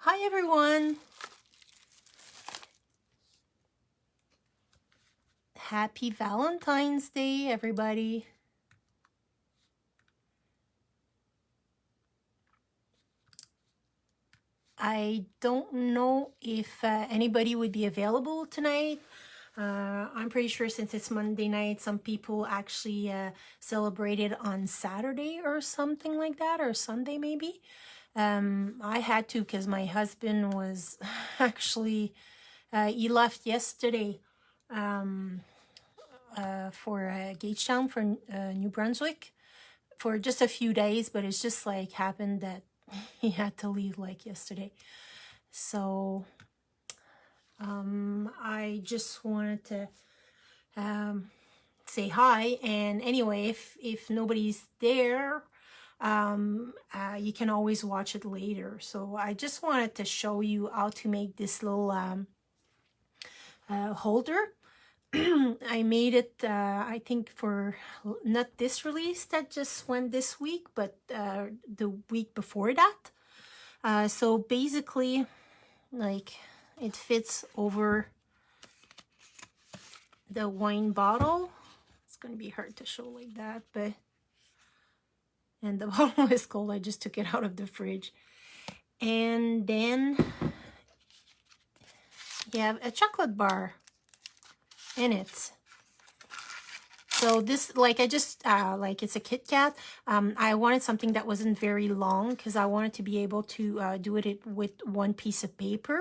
Hi everyone! Happy Valentine's Day, everybody. I don't know if anybody would be available tonight. I'm pretty sure since it's Monday night, some people actually celebrated on Saturday or something like that, or Sunday maybe. I had to because my husband was actually, he left yesterday for Gagetown for New Brunswick for just a few days, but it's just like happened that he had to leave like yesterday. So I just wanted to say hi. And anyway, if nobody's there, you can always watch it later. So I just wanted to show you how to make this little holder. I made it, I think for not this release that just went this week, but the week before that. So basically, like, it fits over the wine bottle. It's gonna be hard to show like that, but, and the bottle is cold. I just took it out of the fridge. And then you have a chocolate bar in it. So this, like, I just, like, it's a Kit Kat. I wanted something that wasn't very long because I wanted to be able to do it with one piece of paper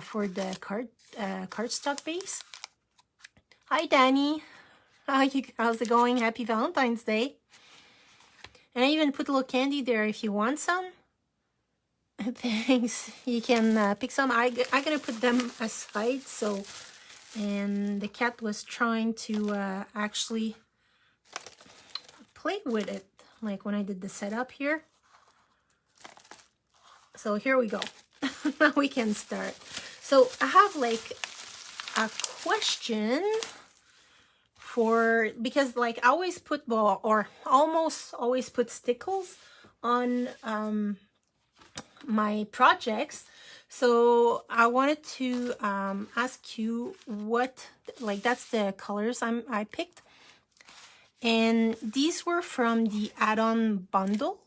for the cardstock base. Hi, Danny. How's it going? Happy Valentine's Day. And I even put a little candy there if you want some. Thanks. You can pick some. I'm going to put them aside, so... And the cat was trying to actually play with it, like when I did the setup here. So here we go. Now we can start. So I have like a question for, because like I always put, well, or almost always put stickles on my projects. So I wanted to ask you what, like, that's the colors I picked. And these were from the add-on bundle,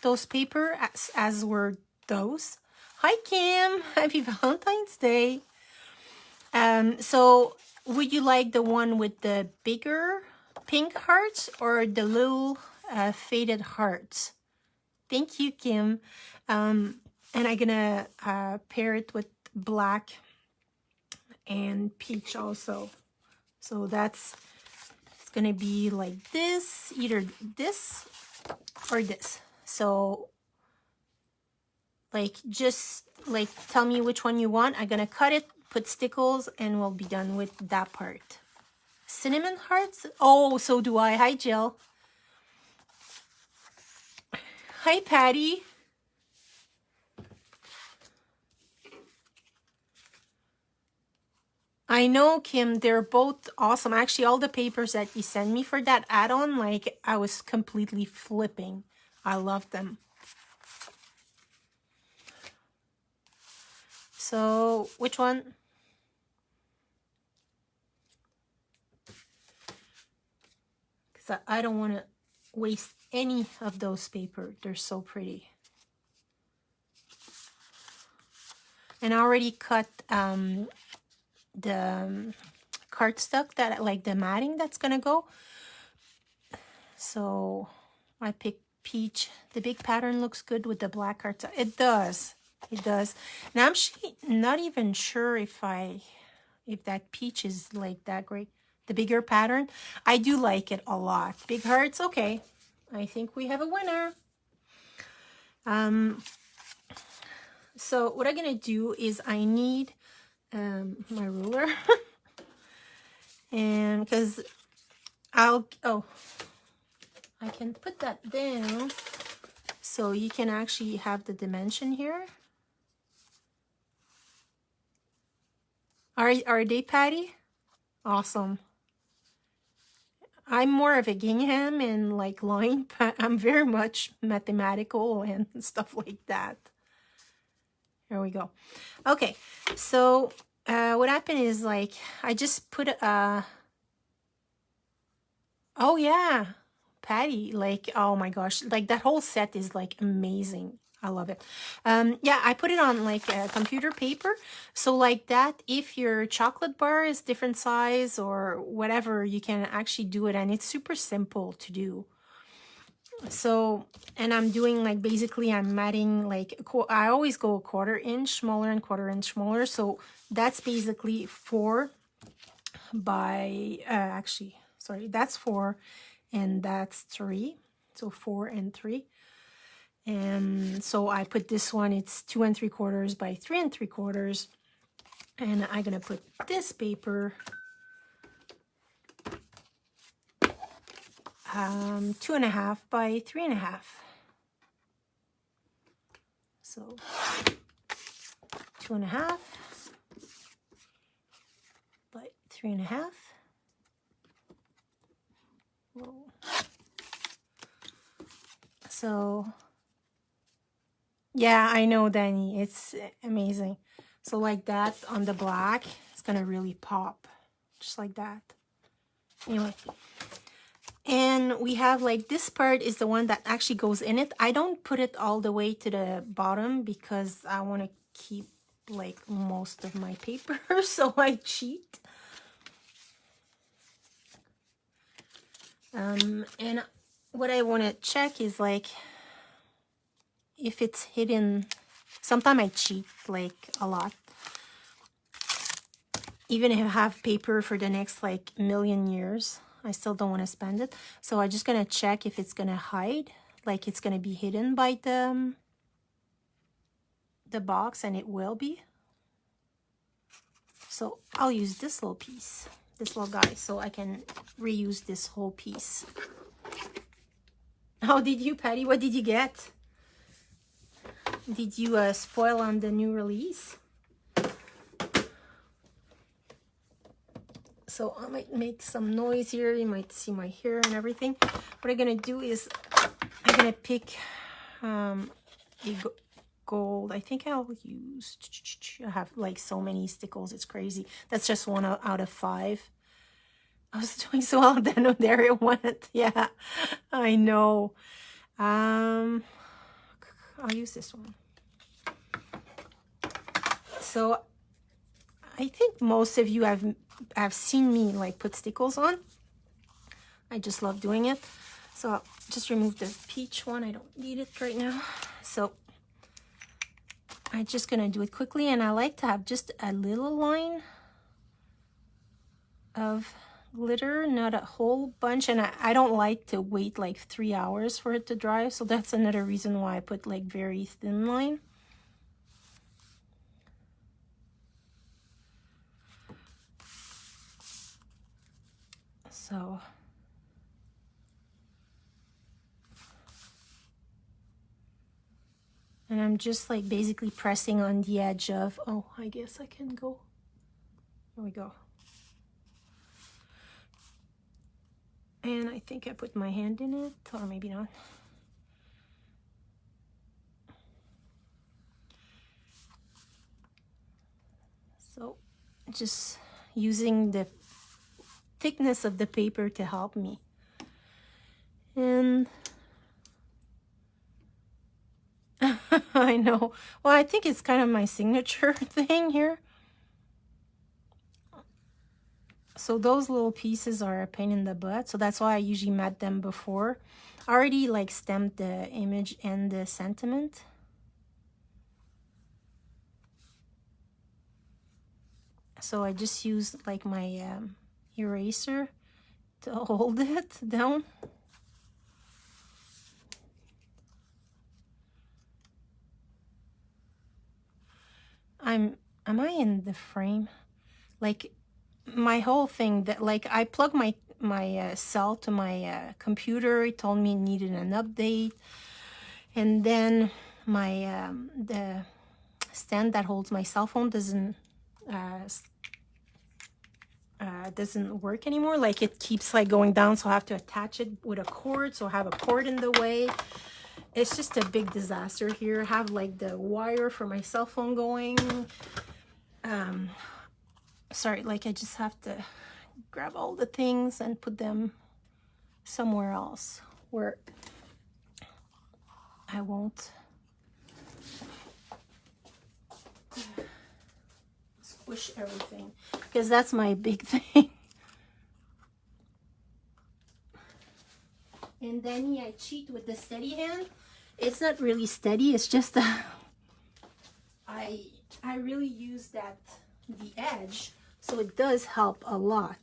those paper, as were those. Hi, Kim. Happy Valentine's Day. So would you like the one with the bigger pink hearts or the little faded hearts? Thank you, Kim. And I'm gonna pair it with black and peach also. So it's gonna be like this, either this or this. So like, just like tell me which one you want. I'm gonna cut it, put stickles, and we'll be done with that part. Cinnamon hearts? Oh, so do I. Hi, Jill. Hi, Patty. I know, Kim, they're both awesome. Actually, all the papers that you sent me for that add-on, like, I was completely flipping. I love them. So, which one? Because I don't want to waste any of those paper. They're so pretty. And I already cut the cardstock, that, like, the matting that's gonna go. So I picked peach. The big pattern looks good with the black cardstock. It does. It does. Now I'm not even sure if that peach is like that great. The bigger pattern, I do like it a lot. Big hearts, okay. I think we have a winner. So what I'm gonna do is I need my ruler. And because I can put that down so you can actually have the dimension here. Are they, Patty? Awesome. I'm more of a gingham and like line, but I'm very much mathematical and stuff like that. There we go. Okay, so what happened is like I just put oh yeah, Patty, like oh my gosh, like that whole set is like amazing. I love it. Yeah, I put it on like computer paper. So like that, if your chocolate bar is different size or whatever, you can actually do it. And it's super simple to do. So, and I'm doing like, basically I'm matting like, I always go a 1/4 inch smaller and 1/4 inch smaller. So that's basically 4 by, actually, sorry, that's 4 and that's 3. So 4 and 3. And so I put this one, it's 2 3/4 by 3 3/4. And I'm gonna put this paper 2.5 by 3.5. So 2.5 by 3.5. Whoa. So yeah, I know, Danny, it's amazing. So like that on the black, it's gonna really pop, just like that. Anyway, and we have like this part is the one that actually goes in it. I don't put it all the way to the bottom because I want to keep like most of my paper, so I cheat. And what I want to check is like if it's hidden. Sometimes I cheat like a lot. Even if I have paper for the next like million years, I still don't want to spend it. So I'm just going to check if it's going to hide, like it's going to be hidden by the box, and it will be. So I'll use this little piece, this little guy, so I can reuse this whole piece. How did you, Patty? What did you get? Did you spoil on the new release? So I might make some noise here. You might see my hair and everything. What I'm gonna do is I'm gonna pick a gold. I think I'll use, I have like so many stickles, it's crazy. That's just 1 out of 5. I was doing so well, then there it went. Yeah, I know. I'll use this one. So I think most of you have seen me like put stickles on. I just love doing it. So I'll just remove the peach one. I don't need it right now. So I'm just gonna do it quickly, and I like to have just a little line of glitter, not a whole bunch. And I don't like to wait like 3 hours for it to dry, so that's another reason why I put like very thin line. So and I'm just like basically pressing on the edge of, oh, I guess I can go. There we go. And I think I put my hand in it, or maybe not. So just using the thickness of the paper to help me. And I know. Well, I think it's kind of my signature thing here. So those little pieces are a pain in the butt. So that's why I usually mat them before. I already like stamped the image and the sentiment. So I just use like my eraser to hold it down. Am I in the frame? Like my whole thing that like I plug my cell to my computer. It told me it needed an update, and then my the stand that holds my cell phone doesn't work anymore. Like it keeps like going down, so I have to attach it with a cord, so I have a cord in the way. It's just a big disaster here. I have like the wire for my cell phone going. Sorry, like I just have to grab all the things and put them somewhere else where I won't squish everything, because that's my big thing. And then I cheat with the steady hand. It's not really steady, it's just I really use the edge, so it does help a lot.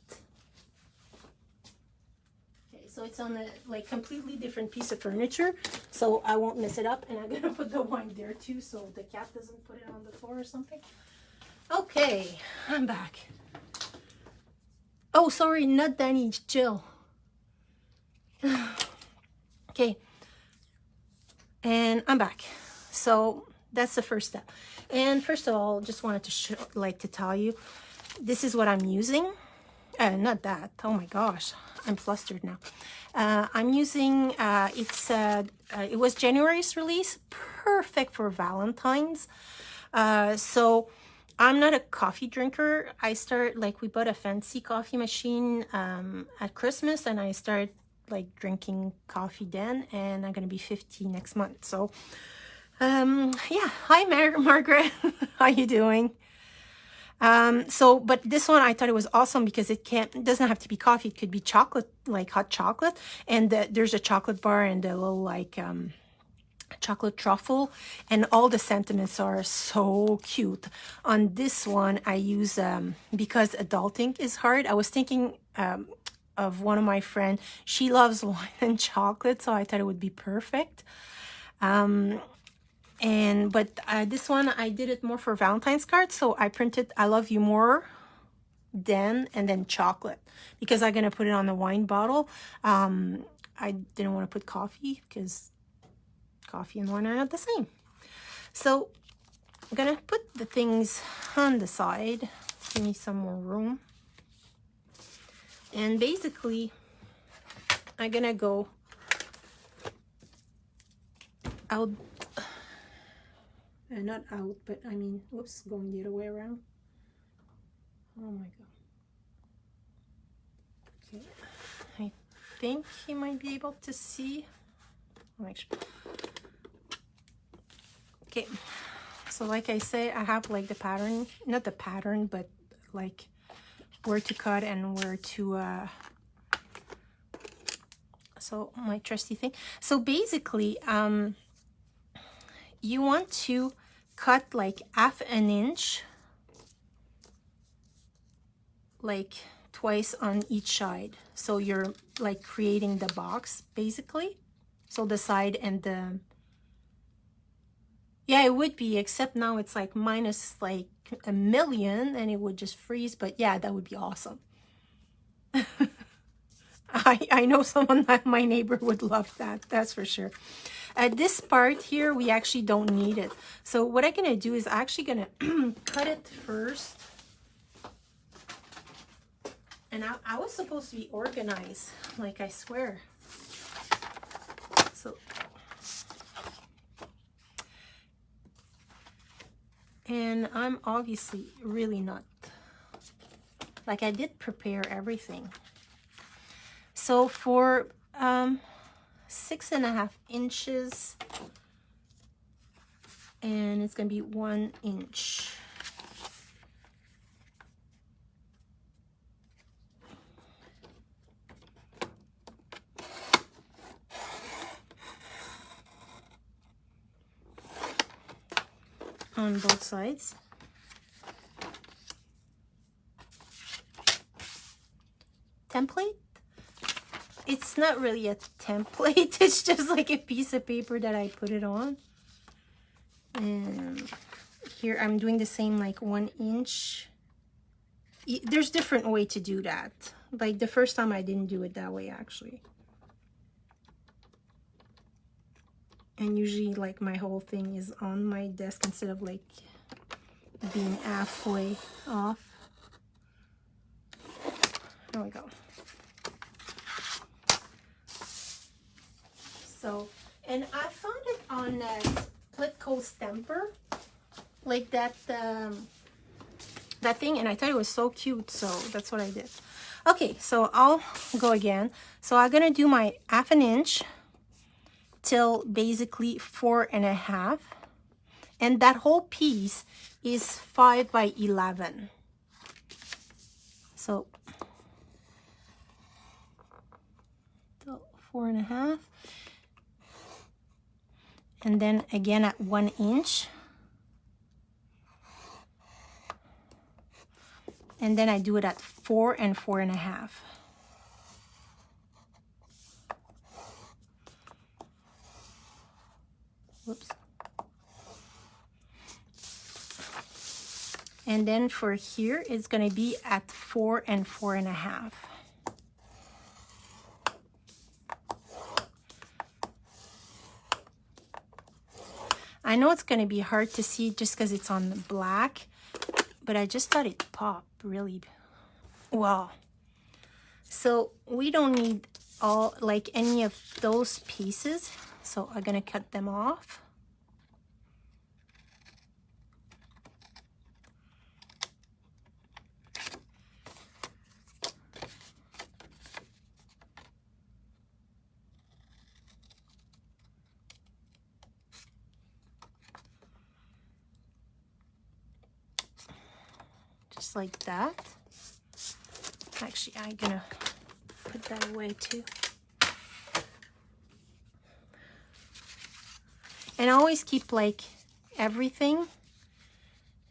Okay, so it's on a like completely different piece of furniture, so I won't mess it up, and I'm gonna put the wine there too so the cat doesn't put it on the floor or something. Okay, I'm back. Oh, sorry, not Danny, Jill. Okay, and I'm back. So that's the first step. And first of all, just wanted to tell you, this is what I'm using. Not that. Oh my gosh, I'm flustered now. I'm using it was January's release, perfect for Valentine's. So I'm not a coffee drinker. We bought a fancy coffee machine at Christmas, and I started like drinking coffee then, and I'm gonna be 50 next month. So yeah, hi Margaret. How you doing? But this one I thought it was awesome because it doesn't have to be coffee. It could be chocolate, like hot chocolate, and there's a chocolate bar and a little like chocolate truffle, and all the sentiments are so cute. On this one I use because adulting is hard, I was thinking of one of my friends. She loves wine and chocolate, so I thought it would be perfect. This one I did it more for Valentine's cards, so I printed "I love you more" and then chocolate, because I'm gonna put it on the wine bottle. I didn't want to put coffee because coffee and wine are not the same. So I'm gonna put the things on the side. Give me some more room. And basically, I'm gonna go out, not out, but I mean, whoops, going the other way around. Oh my god. Okay, I think you might be able to see. I'll make sure. Okay, so like I say, I have like the pattern, not the pattern, but like where to cut and where to so my trusty thing. So basically you want to cut like half an inch, like twice on each side, so you're like creating the box basically. So the side and the, yeah, it would be, except now it's like minus like a million and it would just freeze. But yeah, that would be awesome. I know someone, that my neighbor would love that, that's for sure. This part here, we actually don't need it. So what I'm gonna do is I'm actually gonna cut it first. And I was supposed to be organized, like I swear. So, and I'm obviously really not, like I did prepare everything. So for 6.5 inches, and it's gonna be 1 inch. On both sides. Template? It's not really a template, it's just like a piece of paper that I put it on. And here I'm doing the same, like 1 inch. There's different way to do that. Like the first time I didn't do it that way actually. And usually like my whole thing is on my desk instead of like being halfway off. There we go. So, And I found it on Plitco Stamper, like that that thing, and I thought it was so cute, so that's what I did. Okay, so I'll go again. So I'm gonna do my 1/2 inch till basically 4.5, and that whole piece is 5 by 11. So 4.5, and then again at 1 inch, and then I do it at 4 and 4.5. Whoops. And then for here, it's going to be at 4 and 4.5. I know it's going to be hard to see just because it's on the black, but I just thought it popped really well. So we don't need all, like, any of those pieces, so I'm going to cut them off. Just like that. Actually, I'm gonna put that away too. And I always keep like everything.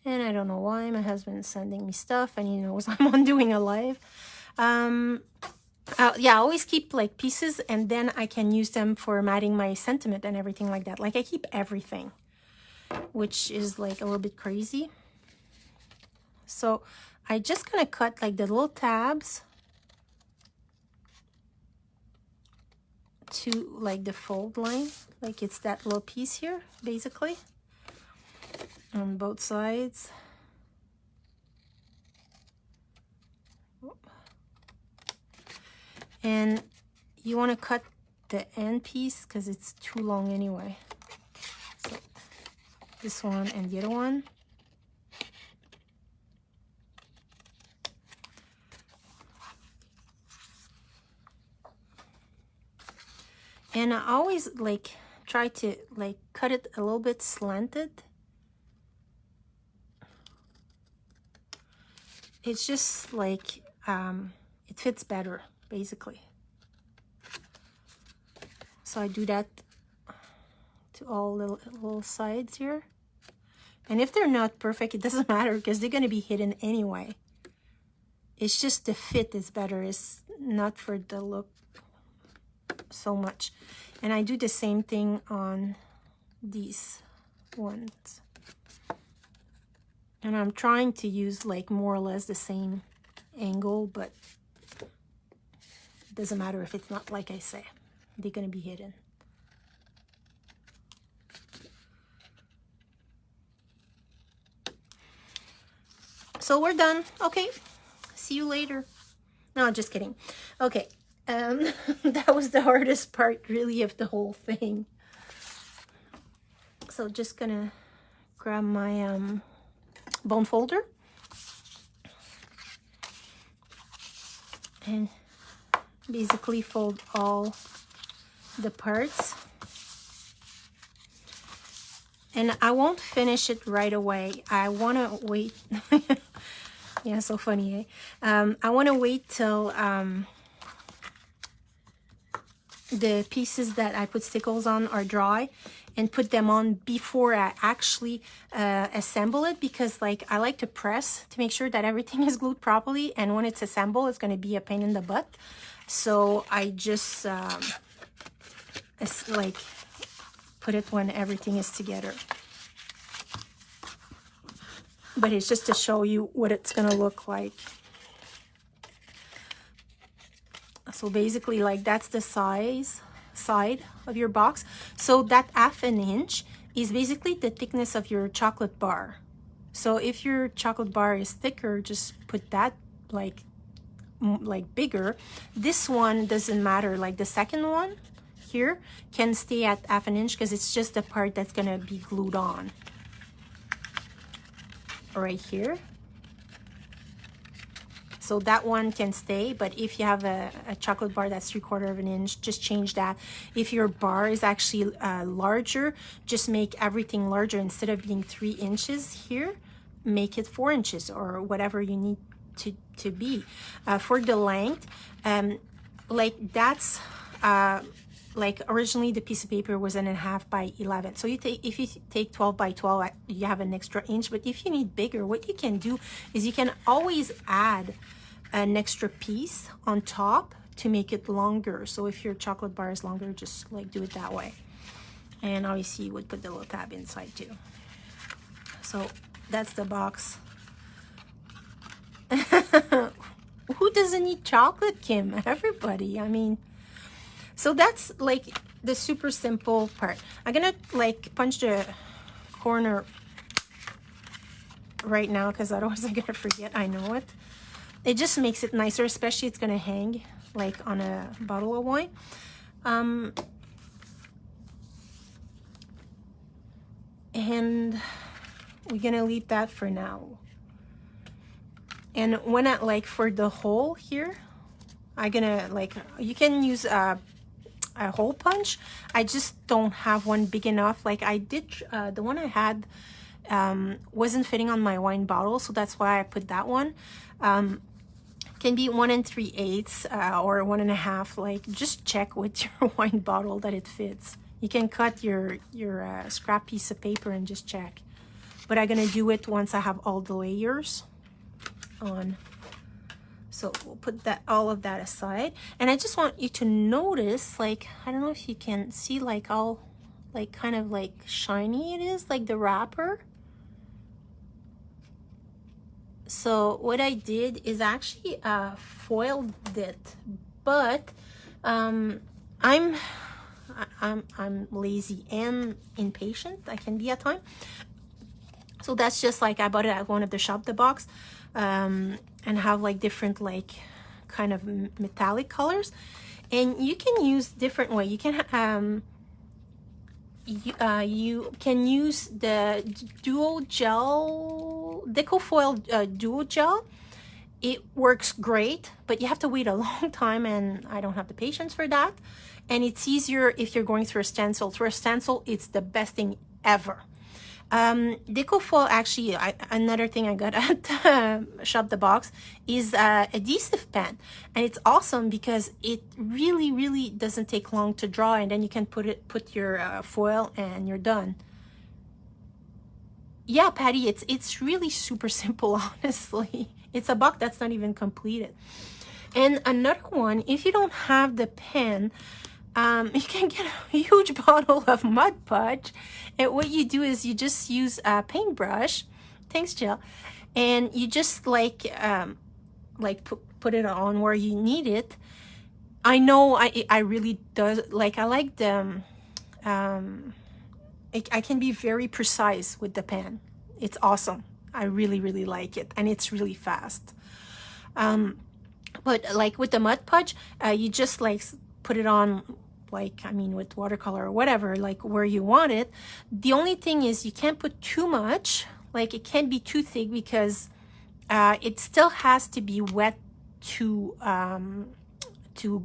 And I don't know why my husband is sending me stuff and he knows I'm on doing a live. Yeah, I always keep like pieces, and then I can use them for matting my sentiment and everything like that. Like I keep everything, which is like a little bit crazy. So I just gonna cut like the little tabs to like the fold line, like it's that little piece here basically on both sides. And you want to cut the end piece because it's too long anyway. So this one and the other one. And I always like try to like cut it a little bit slanted. It's just like it fits better basically. So I do that to all little sides here. And if they're not perfect, it doesn't matter because they're going to be hidden anyway. It's just the fit is better. It's not for the look so much. And I do the same thing on these ones. And I'm trying to use like more or less the same angle, but it doesn't matter if it's not like I say. They're going to be hidden. So we're done. Okay. See you later. No, just kidding. Okay. That was the hardest part really of the whole thing. So just gonna grab my bone folder and basically fold all the parts. And I won't finish it right away. I want to wait. Yeah, so funny, eh? I want to wait till the pieces that I put stickles on are dry and put them on before I actually assemble it, because like I like to press to make sure that everything is glued properly, and when it's assembled it's going to be a pain in the butt. So I just it's like put it when everything is together. But it's just to show you what it's going to look like. So basically, like that's the side of your box. So that 1/2 inch is basically the thickness of your chocolate bar. So if your chocolate bar is thicker, just put that like bigger. This one doesn't matter. Like the second one, here can stay at 1/2 inch because it's just the part that's gonna be glued on right here. So that one can stay, but if you have a chocolate bar that's 3/4 inch, just change that. If your bar is actually larger, just make everything larger. Instead of being 3 inches here, make it 4 inches or whatever you need to be. For the length, like that's like originally the piece of paper was 1.5 by 11. So if you take 12 by 12, you have an extra inch. But if you need bigger, what you can do is you can always add an extra piece on top to make it longer. So if your chocolate bar is longer, just like do it that way. And obviously you would put the little tab inside too. So that's the box. Who doesn't eat chocolate, Kim? Everybody. I mean, so that's like the super simple part. I'm gonna like punch the corner right now because otherwise I'm gonna forget. I know it. It just makes it nicer, especially it's gonna hang like on a bottle of wine. And we're gonna leave that for now. And when I like for the hole here, I'm gonna like, you can use a hole punch. I just don't have one big enough. Like I did, the one I had wasn't fitting on my wine bottle, so that's why I put that one. Can be 1 3/8 or 1.5. Like just check with your wine bottle that it fits. You can cut your scrap piece of paper and just check. But I'm gonna do it once I have all the layers on. So we'll put that, all of that aside. And I just want you to notice, like, I don't know if you can see like how like kind of like shiny it is, like the wrapper. So what I did is actually foiled it, but I'm lazy and impatient. I can be at time. So that's just like I bought it at one of the shop, the box, and have like different like kind of metallic colors, and you can use different way. You can you can use the duo gel, deco foil duo gel. It works great, but you have to wait a long time, and I don't have the patience for that. And it's easier if you're going through a stencil. Through a stencil, it's the best thing ever. Deco foil, actually, another thing I got at Shop the Box is adhesive pen, and it's awesome because it really doesn't take long to draw, and then you can put your foil and you're done. Yeah, Patty, it's really super simple, honestly. It's a box that's not even completed. And another one, if you don't have the pen, you can get a huge bottle of Mud Podge, and what you do is you just use a paintbrush, thanks Jill, and you just like put it on where you need it. I know I really does, like I like the I can be very precise with the pen. It's awesome. I really like it, and it's really fast. But like with the Mud Podge, you just like put it on, like, I mean, with watercolor or whatever, like where you want it. The only thing is you can't put too much, like it can't be too thick, because it still has to be wet to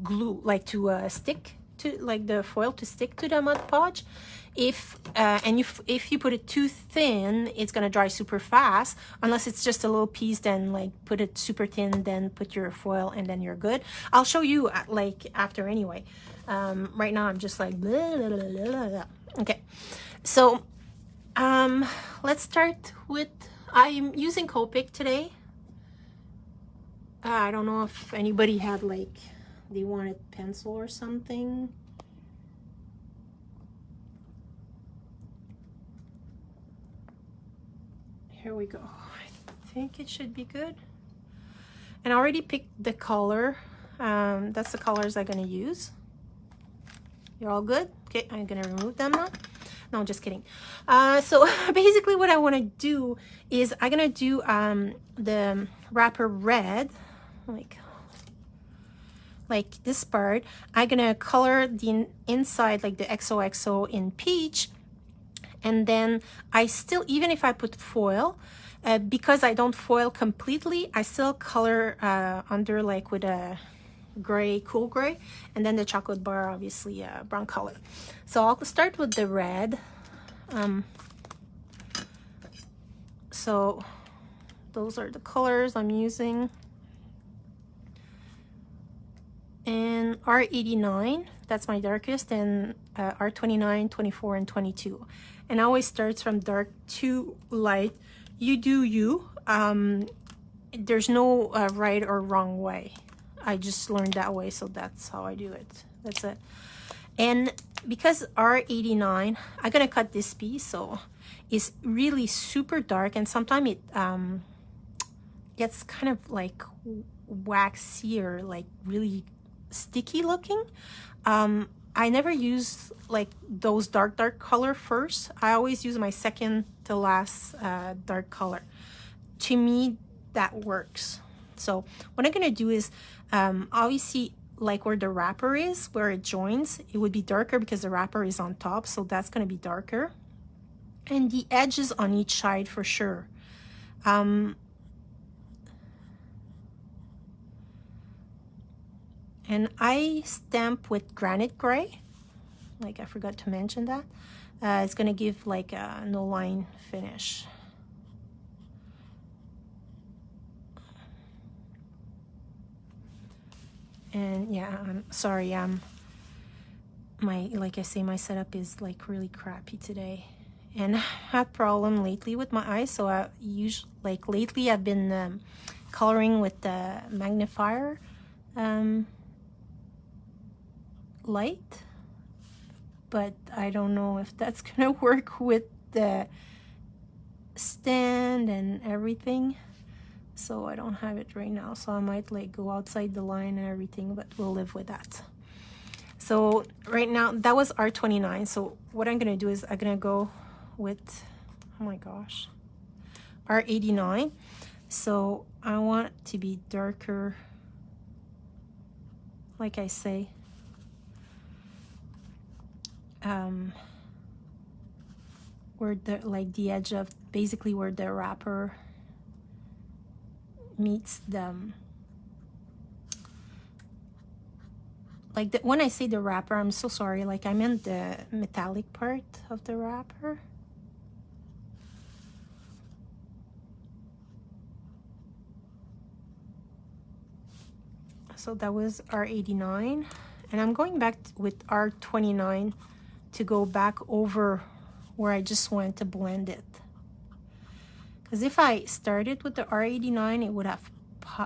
glue, like to stick to, like the foil to stick to the Mud Podge. If you put it too thin, it's gonna dry super fast. Unless it's just a little piece, then like put it super thin, then put your foil, and then you're good. I'll show you like after anyway. Right now I'm just like blah, blah, blah, blah, blah. Okay, so let's start with, I'm using Copic today. I don't know if anybody had like, they wanted pencil or something. Here we go. I think it should be good. And I already picked the color. That's the colors I'm gonna use. You're all good? Okay, I'm gonna remove them now. No, I'm just kidding. So basically what I wanna do is I'm gonna do the wrapper red. Like, like this part, I'm gonna color the inside, like the XOXO in peach. And then I still, even if I put foil, because I don't foil completely, I still color under like with a gray, cool gray, and then the chocolate bar, obviously brown color. So I'll start with the red. So those are the colors I'm using. And R89, that's my darkest, and R29, 24, and 22. And always starts from dark to light. You do you. There's no right or wrong way. I just learned that way, so that's how I do it. That's it. And because R89, I'm gonna cut this piece, so it's really super dark, and sometimes it gets kind of like waxy or like really sticky looking. I never use like those dark color first. I always use my second to last dark color. To me, that works. So what I'm gonna do is obviously like where the wrapper is, where it joins, it would be darker because the wrapper is on top, so that's gonna be darker. And the edges on each side for sure. And I stamp with granite gray, like I forgot to mention that. It's gonna give like a no line finish. And yeah, I'm sorry, my, like I say, my setup is like really crappy today. And I had problem lately with my eyes, so I usually, like lately I've been coloring with the magnifier light, but I don't know if that's gonna work with the stand and everything, so I don't have it right now, so I might like go outside the line and everything, but we'll live with that. So right now that was R29, so what I'm gonna do is I'm gonna go with, oh my gosh, R89. So I want it to be darker, like I say, where the, like the edge of, basically where the wrapper meets the, like the, when I say the wrapper, I'm so sorry, like I meant the metallic part of the wrapper. So that was R89, and I'm going back with R29 to go back over where I just wanted to blend it. Because if I started with the R89, it would have,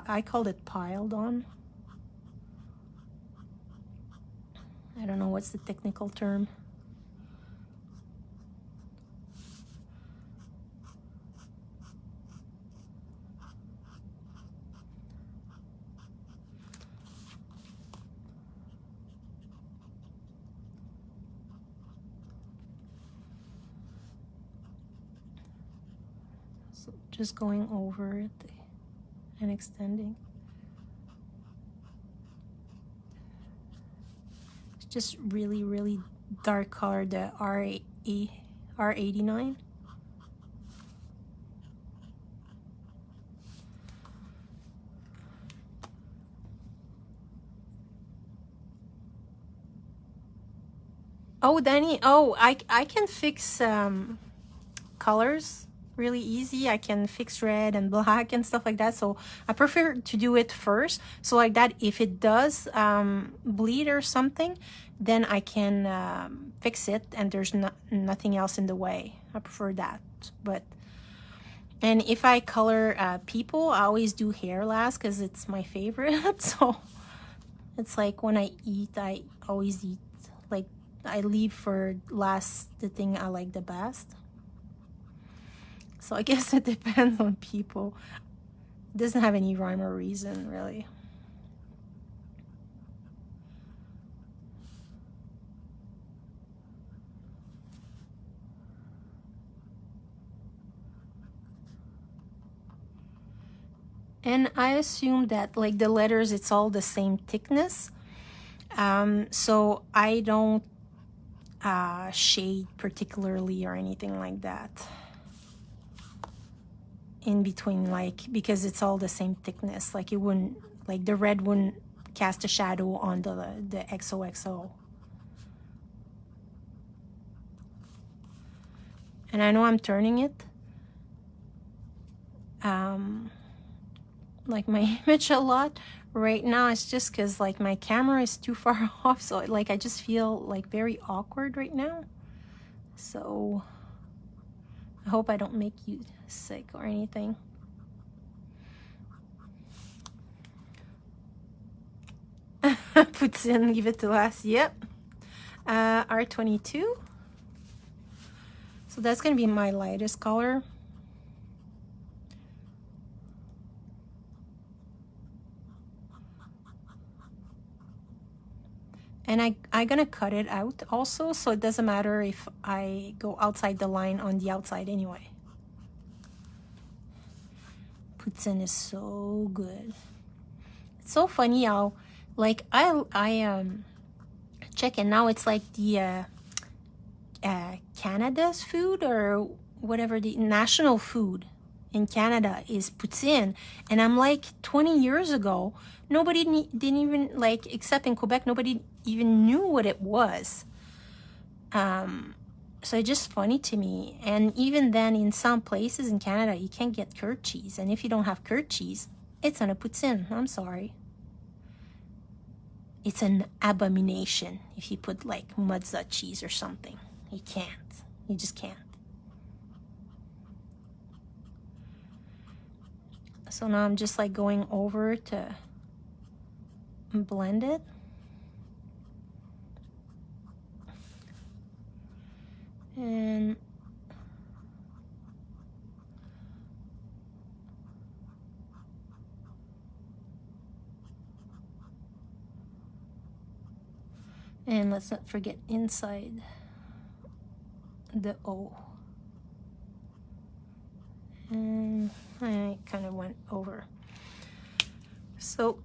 I called it piled on. I don't know what's the technical term. So just going over it and extending. It's just really, really dark color, the R89. Oh, Danny, oh, I can fix colors really easy. I can fix red and black and stuff like that, so I prefer to do it first, so like that if it does bleed or something, then I can fix it and there's nothing else in the way. I prefer that. But and if I color people, I always do hair last because it's my favorite. So it's like when I eat, I always eat, like I leave for last the thing I like the best. So I guess it depends on people. It doesn't have any rhyme or reason, really. And I assume that like the letters, it's all the same thickness. So I don't shade particularly or anything like that in between, like, because it's all the same thickness. Like it wouldn't, like the red wouldn't cast a shadow on the XOXO. And I know I'm turning it like my image a lot right now. It's just because like my camera is too far off, so like I just feel like very awkward right now. So I hope I don't make you sick or anything. Puts in, leave it to last. Yep. R22. So that's gonna be my lightest color. And I'm gonna cut it out also, so it doesn't matter if I go outside the line on the outside anyway. Puts in is so good. It's so funny how, like, I check, and now it's like the Canada's food or whatever, the national food in Canada is poutine. And I'm like, 20 years ago, nobody didn't even, like, except in Quebec, nobody even knew what it was. So it's just funny to me. And even then, in some places in Canada, you can't get curd cheese. And if you don't have curd cheese, it's not a poutine. I'm sorry. It's an abomination if you put like mozza cheese or something. You can't. You just can't. So now I'm just like going over to blend it. And let's not forget inside the O. And I kind of went over. So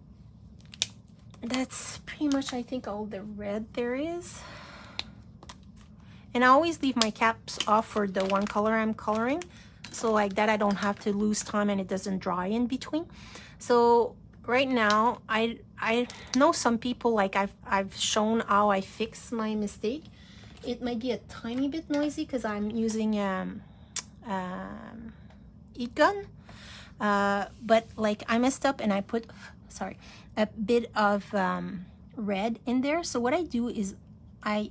that's pretty much, I think, all the red there is. And I always leave my caps off for the one color I'm coloring, so like that I don't have to lose time and it doesn't dry in between. So right now, I know some people, like I've shown how I fix my mistake. It might be a tiny bit noisy because I'm using heat gun, but like I messed up and I put, sorry, a bit of red in there. So what I do is I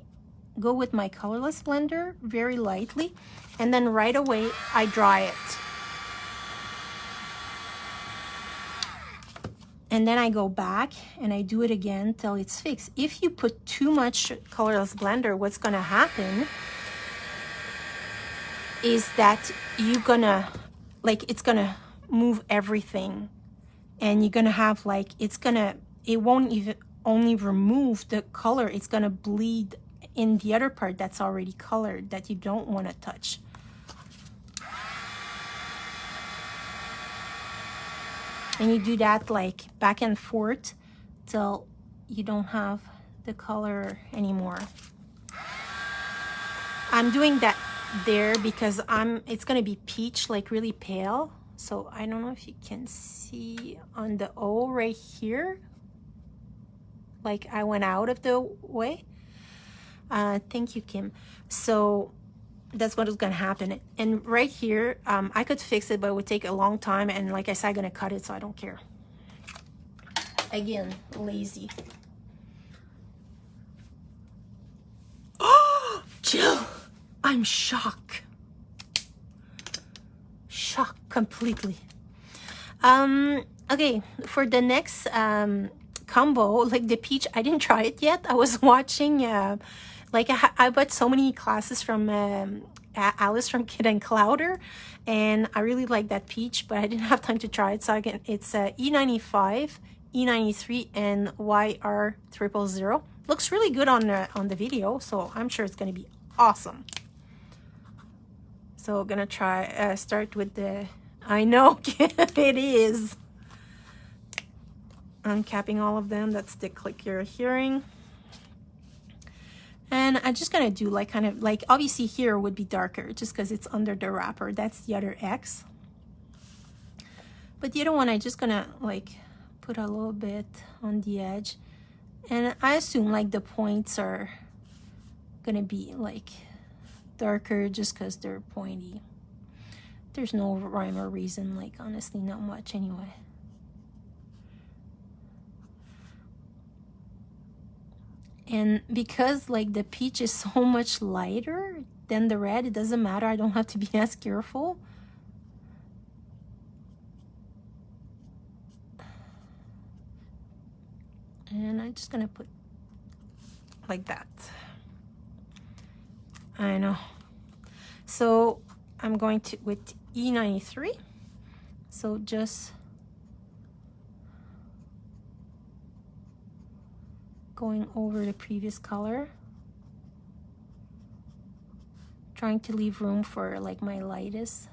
go with my colorless blender very lightly, and then right away I dry it. And then I go back and I do it again till it's fixed. If you put too much colorless blender, what's gonna happen is that you're gonna, like, it's gonna move everything, and you're gonna have like, it won't even only remove the color, it's gonna bleed in the other part that's already colored that you don't want to touch. And you do that like back and forth till you don't have the color anymore. I'm doing that there because it's gonna be peach, like really pale. So I don't know if you can see on the O right here, like I went out of the way. Thank you, Kim. So that's what is gonna happen. And right here, I could fix it, but it would take a long time. And like I said, I'm gonna cut it, so I don't care. Again, lazy. Oh, Jill, I'm shocked. Shocked completely. Okay, for the next combo, like the peach, I didn't try it yet. I was watching, like I bought so many classes from Alice from Kid and Clouder, and I really like that peach, but I didn't have time to try it. So again, it's E95, E93, and YR000. Looks really good on the video, so I'm sure it's gonna be awesome. So gonna try start with the, I know it is. uncapping all of them. That's the click you're hearing. And I'm just gonna do like kind of like, obviously here would be darker just because it's under the wrapper. That's the other X. But the other one, I'm just gonna like put a little bit on the edge. And I assume like the points are gonna be like darker just because they're pointy. There's no rhyme or reason, like honestly, not much anyway. And because like the peach is so much lighter than the red, it doesn't matter. I don't have to be as careful. And I'm just gonna put like that. I know. So I'm going to with E93. So just going over the previous color, trying to leave room for like my lightest.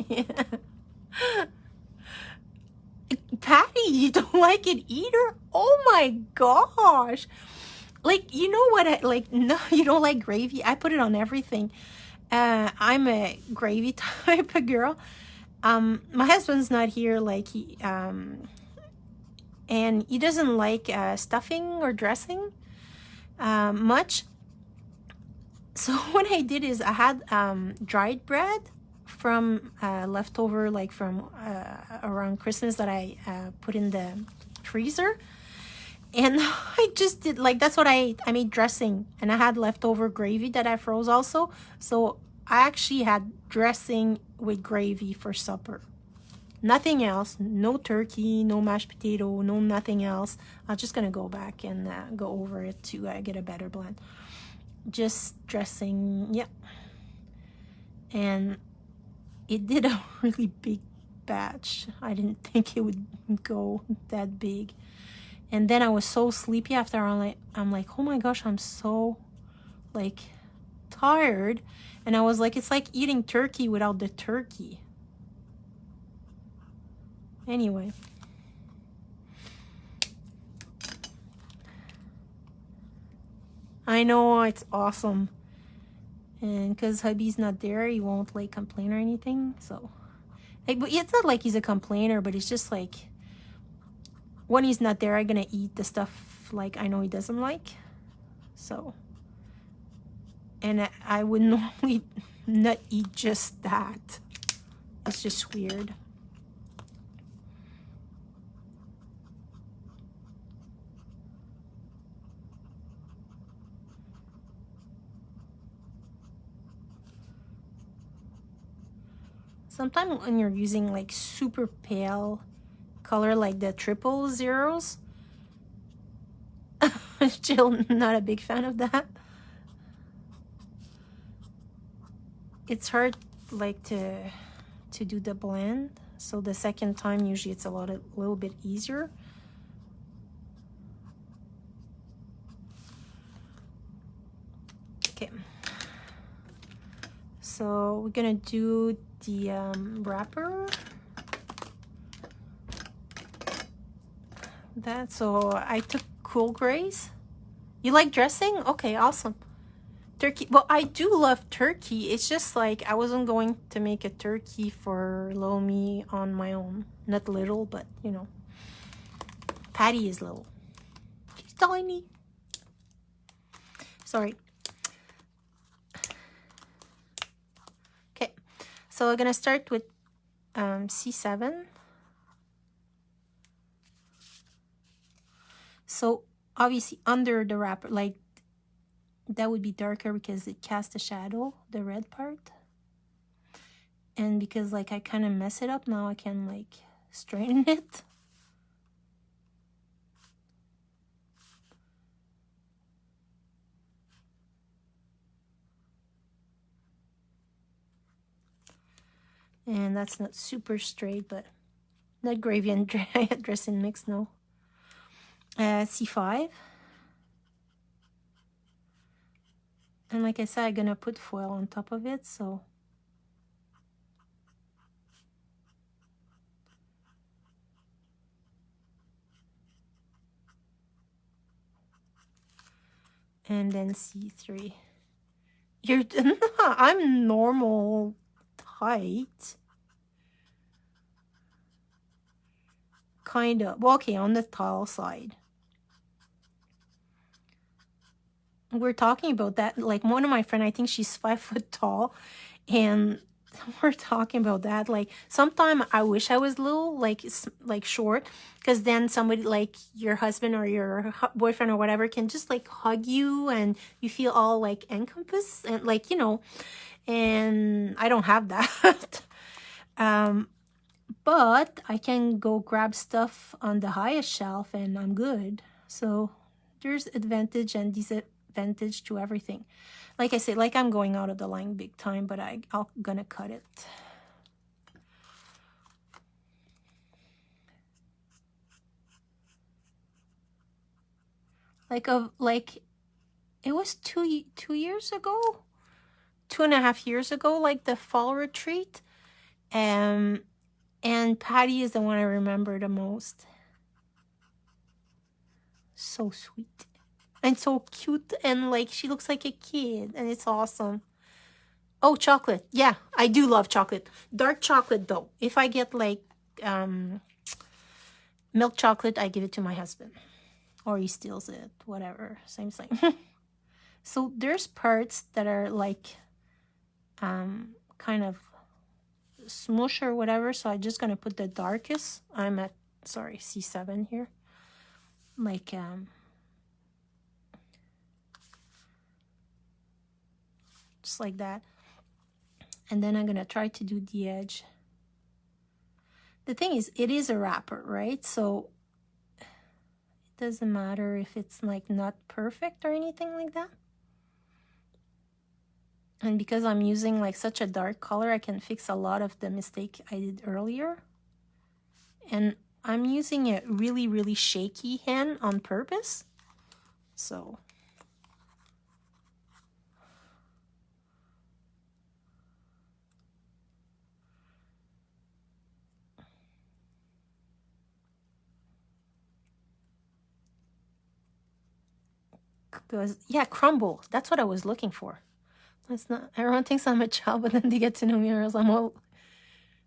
Yeah. Patty, you don't like it either? Oh my gosh. Like, you know what? Like, no, you don't like gravy? I put it on everything. I'm a gravy type of girl. My husband's not here, like, and he doesn't like stuffing or dressing much. So what I did is I had dried bread from leftover, like from around Christmas, that I put in the freezer. And I just did like, that's what I made dressing, and I had leftover gravy that I froze also. So I actually had dressing with gravy for supper. Nothing else, no turkey, no mashed potato, no nothing else. I'm just gonna go back and go over it to get a better blend. Just dressing, yeah. And it did a really big batch. I didn't think it would go that big. And then I was so sleepy after. I'm like, oh my gosh, I'm so like tired. And I was like, it's like eating turkey without the turkey. Anyway. I know, it's awesome. And because hubby's not there, he won't like complain or anything. So, like, but it's not like he's a complainer, but it's just like, when he's not there, I'm gonna eat the stuff like I know he doesn't like. So, and I would normally not eat just that. It's just weird. Sometimes when you're using like super pale color, like the 000s, still not a big fan of that. It's hard like to do the blend, so the second time usually it's a little bit easier. Okay, so we're gonna do the wrapper. So I took Cool Grays. You like dressing? Okay, awesome. Turkey. Well, I do love turkey. It's just like I wasn't going to make a turkey for little me on my own. Not little, but you know, Patty is little. She's tiny. Sorry. Okay, so we're gonna start with C7. So obviously under the wrapper, like that would be darker because it casts a shadow, the red part. And because like I kind of mess it up, now I can like straighten it. And that's not super straight, but not gravy and dressing mix, no. C5. And like I said, I'm gonna put foil on top of it, so. And then C3. You're, I'm normal height. Kind of. Well, okay, on the tall side. We're talking about that. Like one of my friends, I think she's 5 foot tall. And we're talking about that. Like sometimes I wish I was little, like short. Because then somebody like your husband or your boyfriend or whatever can just like hug you. And you feel all like encompassed. And like, you know. And I don't have that. But I can go grab stuff on the highest shelf and I'm good. So there's advantage and disadvantage to everything. Like I said, like I'm going out of the line big time, but I'm gonna cut it. Like it was 2 years ago, 2.5 years ago, like the fall retreat. And Patty is the one I remember the most. So sweet. And so cute. And like, she looks like a kid. And it's awesome. Oh, chocolate. Yeah, I do love chocolate. Dark chocolate, though. If I get like milk chocolate, I give it to my husband. Or he steals it. Whatever. Same thing. So there's parts that are like kind of smush or whatever, so I'm just gonna put the darkest. I'm at, sorry, C7 here, like just like that, and then I'm gonna try to do the edge. The thing is, it is a wrapper, right? So it doesn't matter if it's like not perfect or anything like that. And because I'm using like such a dark color, I can fix a lot of the mistake I did earlier. And I'm using a really, really shaky hand on purpose. So. Yeah, crumble. That's what I was looking for. That's not, everyone thinks I'm a child, but then they get to know me or else I'm all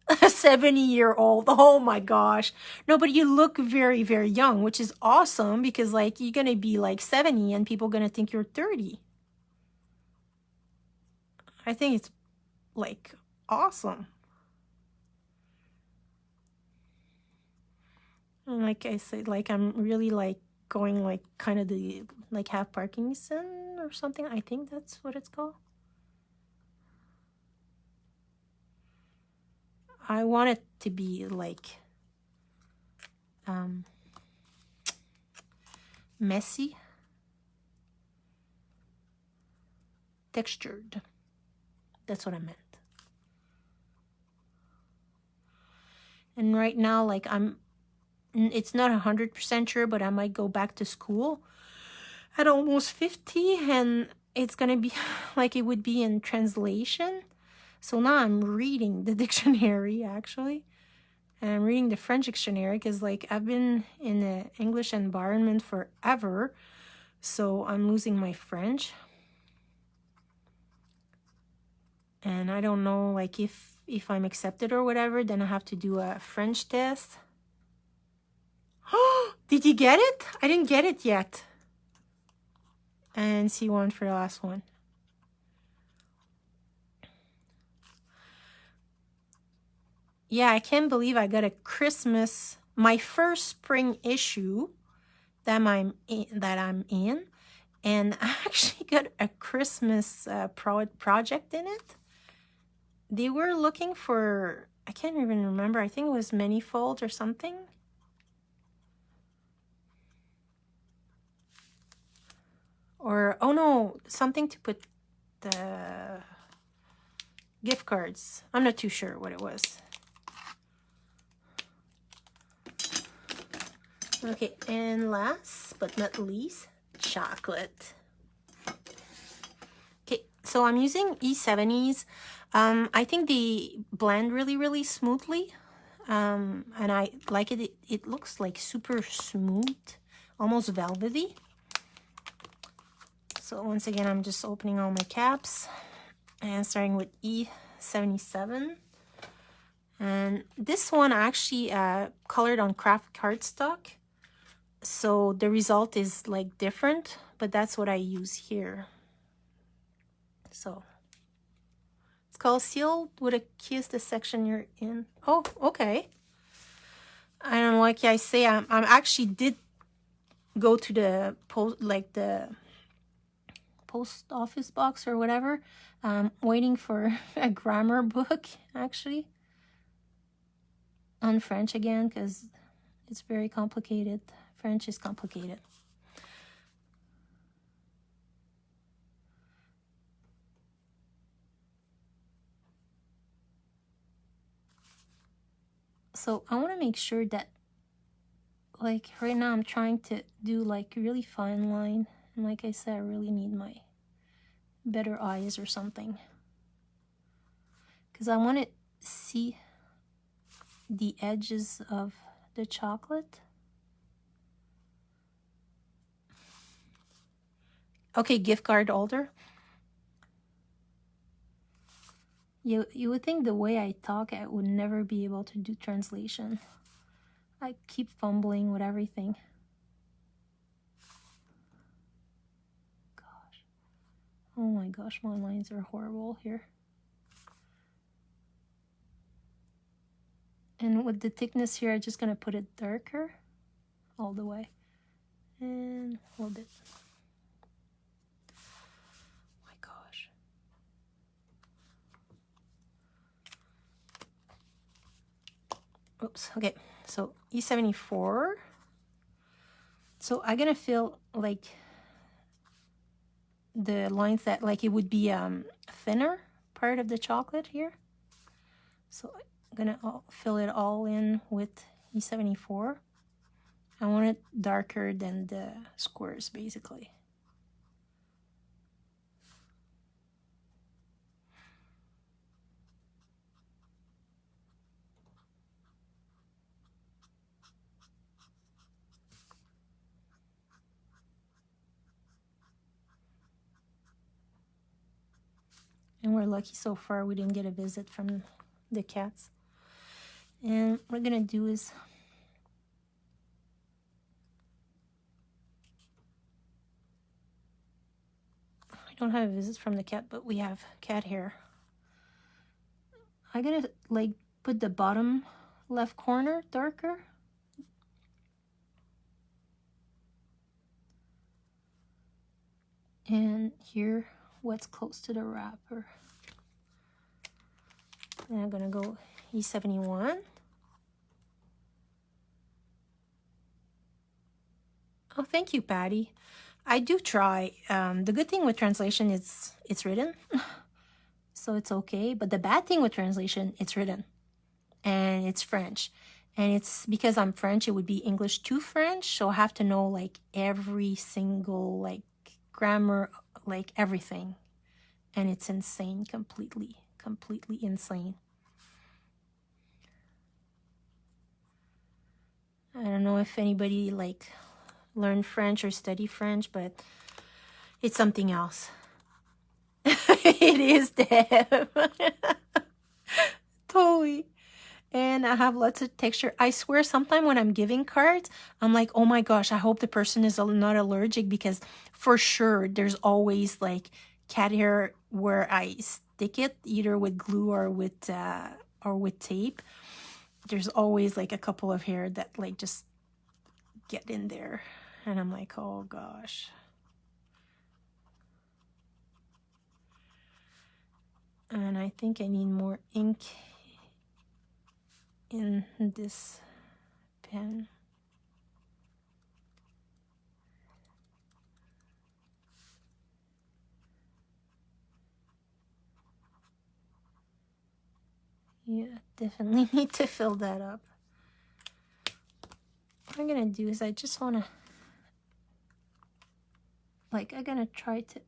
70-year-old. Oh my gosh. No, but you look very, very young, which is awesome because like you're going to be like 70 and people are going to think you're 30. I think it's like awesome. And like I said, like I'm really like going like kind of the like half Parkinson or something. I think that's what it's called. I want it to be like messy, textured. That's what I meant. And right now, like it's not 100% sure, but I might go back to school at almost 50, and it's gonna be like it would be in translation. So now I'm reading the dictionary actually. And I'm reading the French dictionary because like I've been in the English environment forever. So I'm losing my French. And I don't know like if I'm accepted or whatever, then I have to do a French test. Did you get it? I didn't get it yet. And C1 for the last one. Yeah, I can't believe I got a Christmas, my first spring issue that I'm in, and I actually got a Christmas project in it. They were looking for, I can't even remember, I think it was manifold or something. Or, oh no, something to put the gift cards. I'm not too sure what it was. Okay, and last but not least, chocolate. Okay, so I'm using E70s. I think they blend really, really smoothly. And I like it. It looks like super smooth, almost velvety. So once again, I'm just opening all my caps and starting with E77. And this one I actually colored on craft cardstock. So the result is like different, but that's what I use here. So it's called Sealed with a Kiss, the section you're in. Oh, okay. And like I say, I'm actually did go to the post, like the post office box or whatever, waiting for a grammar book actually on French again, because it's very complicated. French is complicated. So I want to make sure that, like right now I'm trying to do like really fine line, and like I said, I really need my better eyes or something, because I want to see the edges of the chocolate. Okay, gift card holder. You would think the way I talk, I would never be able to do translation. I keep fumbling with everything. Gosh. Oh my gosh, my lines are horrible here. And with the thickness here, I'm just gonna put it darker all the way. And a little bit. Oh my gosh. Oops, okay. So E74. So I'm gonna fill like the lines that like it would be thinner part of the chocolate here. So I'm gonna fill it all in with E74. I want it darker than the squares basically. And we're lucky so far we didn't get a visit from the cats. And what we're gonna do is I don't have a visit from the cat, but we have cat hair. I'm gonna like put the bottom left corner darker. And here, what's close to the wrapper. And I'm gonna go E71. Oh, thank you, Patty. I do try. The good thing with translation is it's written, so it's okay. But the bad thing with translation, it's written, and it's French. And it's because I'm French, it would be English to French, so I have to know like every single like grammar, like everything. And it's insane, completely insane. I don't know if anybody like learn French or study French, but it's something else. It is them. Totally. And I have lots of texture. I swear sometimes when I'm giving cards, I'm like, oh my gosh, I hope the person is not allergic, because for sure there's always like cat hair where I stick it either with glue or with tape. There's always like a couple of hair that like just get in there. And I'm like, oh gosh. And I think I need more ink in this pen. Yeah, definitely need to fill that up. What I'm gonna do is I just wanna, like, I'm gonna try to,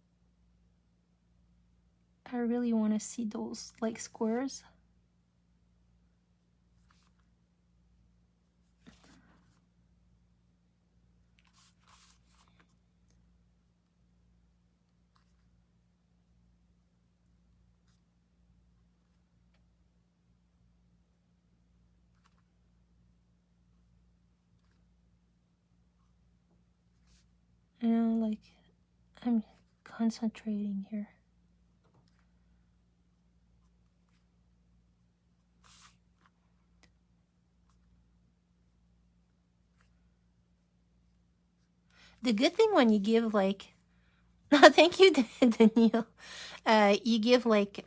I really wanna see those, like, squares. You know, like, I'm concentrating here. The good thing when you give, like, thank you, Daniel. You give, like,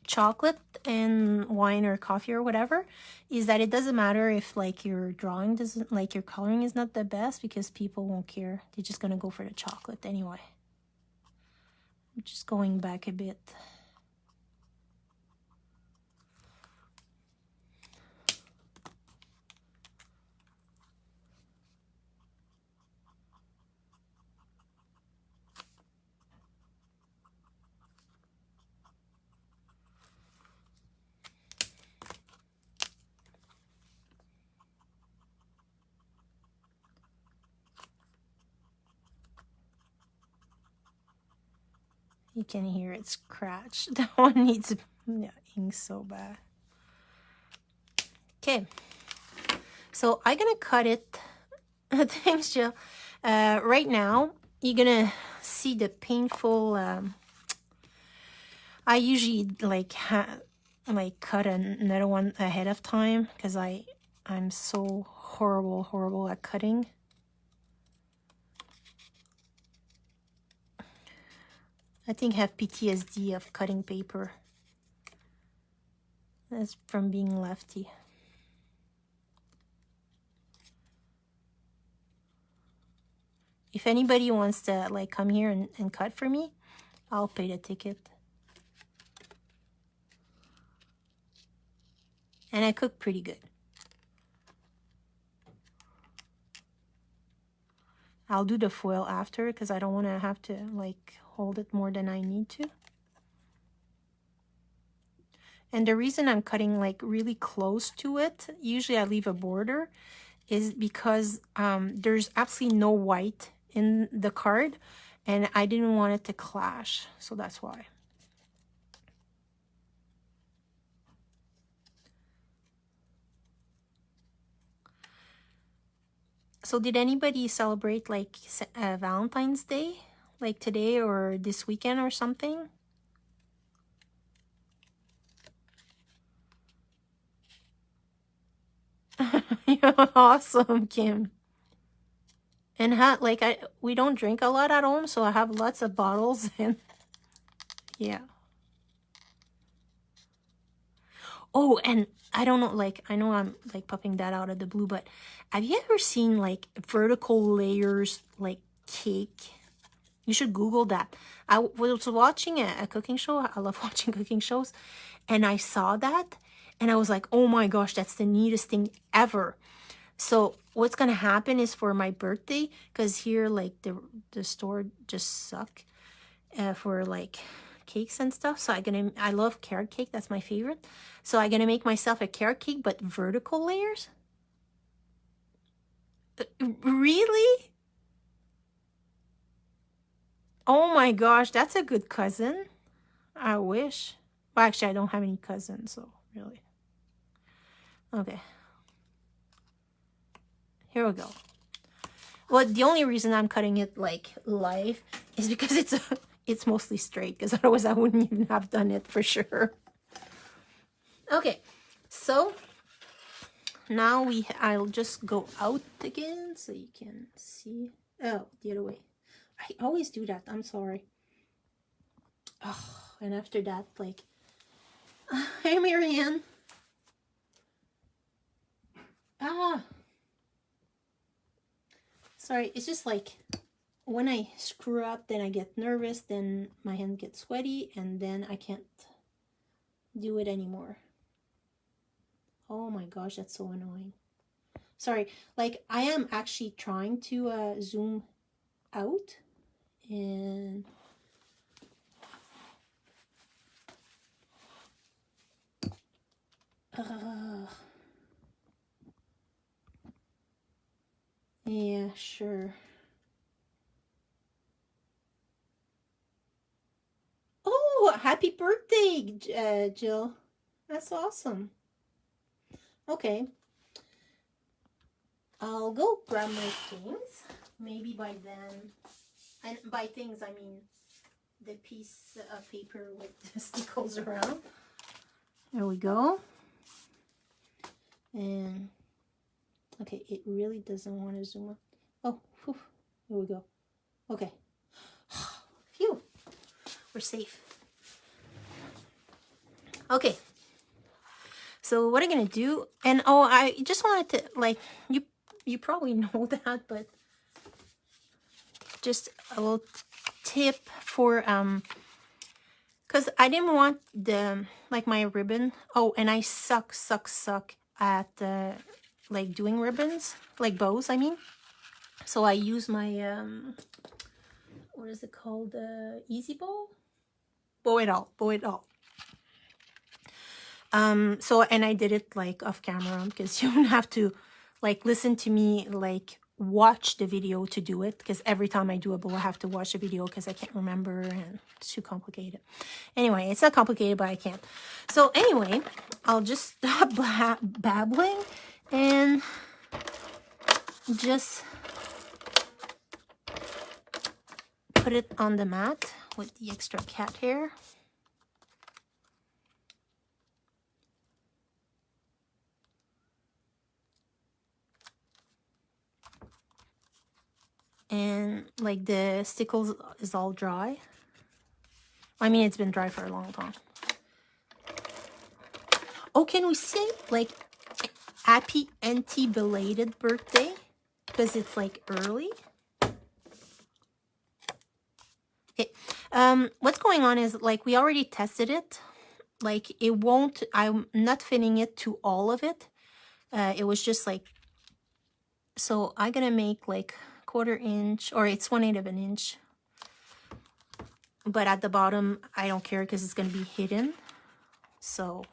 chocolate and wine or coffee or whatever, is that it doesn't matter if, like, your drawing doesn't, like, your coloring is not the best, because people won't care. They're just gonna go for the chocolate anyway. I'm just going back a bit. You can hear it scratch. That one needs, yeah, ink so bad. Okay, so I'm gonna cut it. Thanks, Jill. Right now, you're gonna see the painful. I usually like cut another one ahead of time, because I'm so horrible at cutting. I think I have PTSD of cutting paper. That's from being lefty. If anybody wants to, like, come here and cut for me, I'll pay the ticket. And I cook pretty good. I'll do the foil after, because I don't want to have to, like, hold it more than I need to. And the reason I'm cutting, like, really close to it, usually I leave a border, is because there's absolutely no white in the card, and I didn't want it to clash, so that's why. So did anybody celebrate, like, Valentine's Day, like today or this weekend or something? You're awesome, Kim. And like, we don't drink a lot at home, so I have lots of bottles, and yeah. Oh, and I don't know, like, I know I'm, like, popping that out of the blue, but have you ever seen, like, vertical layers, like, cake? You should Google that. I was watching a cooking show. I love watching cooking shows. And I saw that, and I was like, oh my gosh, that's the neatest thing ever. So what's going to happen is, for my birthday, because here, like, the store just suck for, like, cakes and stuff. So I love carrot cake. That's my favorite. So I'm going to make myself a carrot cake, but vertical layers. Really? Oh my gosh, that's a good cousin. I wish. Well, actually, I don't have any cousins, so really. Okay. Here we go. Well, the only reason I'm cutting it, like, live is because it's mostly straight, because otherwise I wouldn't even have done it for sure. Okay, so now I'll just go out again so you can see. Oh, the other way. I always do that. I'm sorry. Oh, and after that, like, hey, Marianne. Ah. Sorry, it's just like, when I screw up, then I get nervous, then my hand gets sweaty, and then I can't do it anymore. Oh my gosh, that's so annoying. Sorry, like I am actually trying to zoom out and yeah, sure. Oh, happy birthday, Jill. That's awesome. Okay. I'll go grab my things. Maybe by then, and by things I mean the piece of paper with the stickles around. There we go. And okay, it really doesn't want to zoom up. Oh, whew, here we go. Okay. Phew. We're safe. Okay. So what I'm gonna do, and oh, I just wanted to, like, you probably know that, but just a little tip for because I didn't want the, like, my ribbon. Oh, and I suck at like doing ribbons, like bows, I mean. So I use my what is it called, easy bow? Bow it all. So, and I did it like off camera because you don't have to like listen to me like watch the video to do it, because every time I do a bow I have to watch the video because I can't remember and it's too complicated. Anyway, it's not complicated, but I can't. So anyway, I'll just stop babbling and just put it on the mat with the extra cat hair. And like the stickles is all dry. I mean, it's been dry for a long time. Oh, can we say like happy anti-belated birthday? Because it's like early. Okay. What's going on is like we already tested it. Like it won't, I'm not fitting it to all of it. It was just like, so I'm gonna make like 1/4 inch, or it's 1/8 of an inch. But at the bottom, I don't care because it's gonna be hidden. So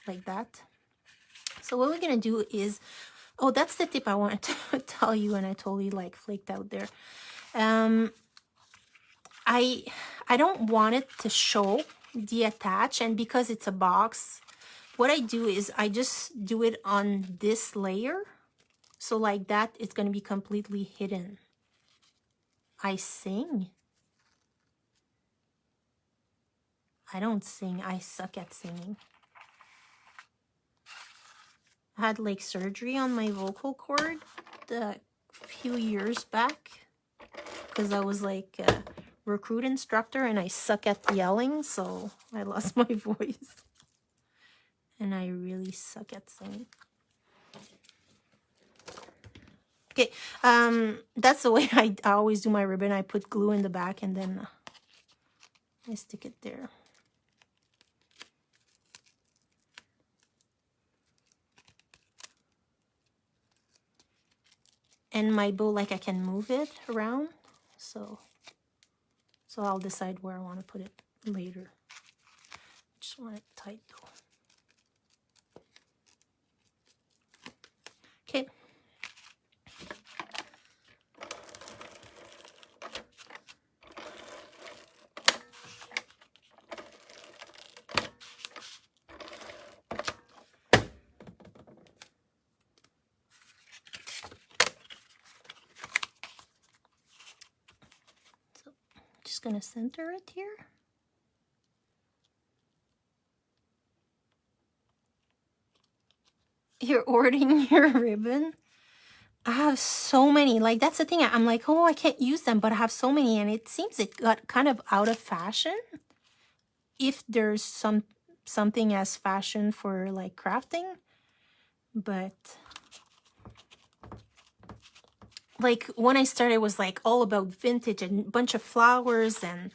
like that. So what we're gonna do is, oh, that's the tip I wanted to tell you, and I totally like flaked out there. I don't want it to show the attach, and because it's a box, what I do is I just do it on this layer. So like that, it's going to be completely hidden. I sing. I don't sing. I suck at singing. I had like surgery on my vocal cord a few years back because I was like a recruit instructor and I suck at yelling, so I lost my voice. And I really suck at singing. Okay, that's the way I always do my ribbon. I put glue in the back and then I stick it there. And my bow, like I can move it around, so I'll decide where I want to put it later. Just want it tight though. Okay. So just gonna center it here. You're ordering your ribbon? I have so many. Like, that's the thing. I'm like, oh, I can't use them, but I have so many, and it seems it got kind of out of fashion. If there's something as fashion for like crafting, but like when I started, it was like all about vintage and a bunch of flowers and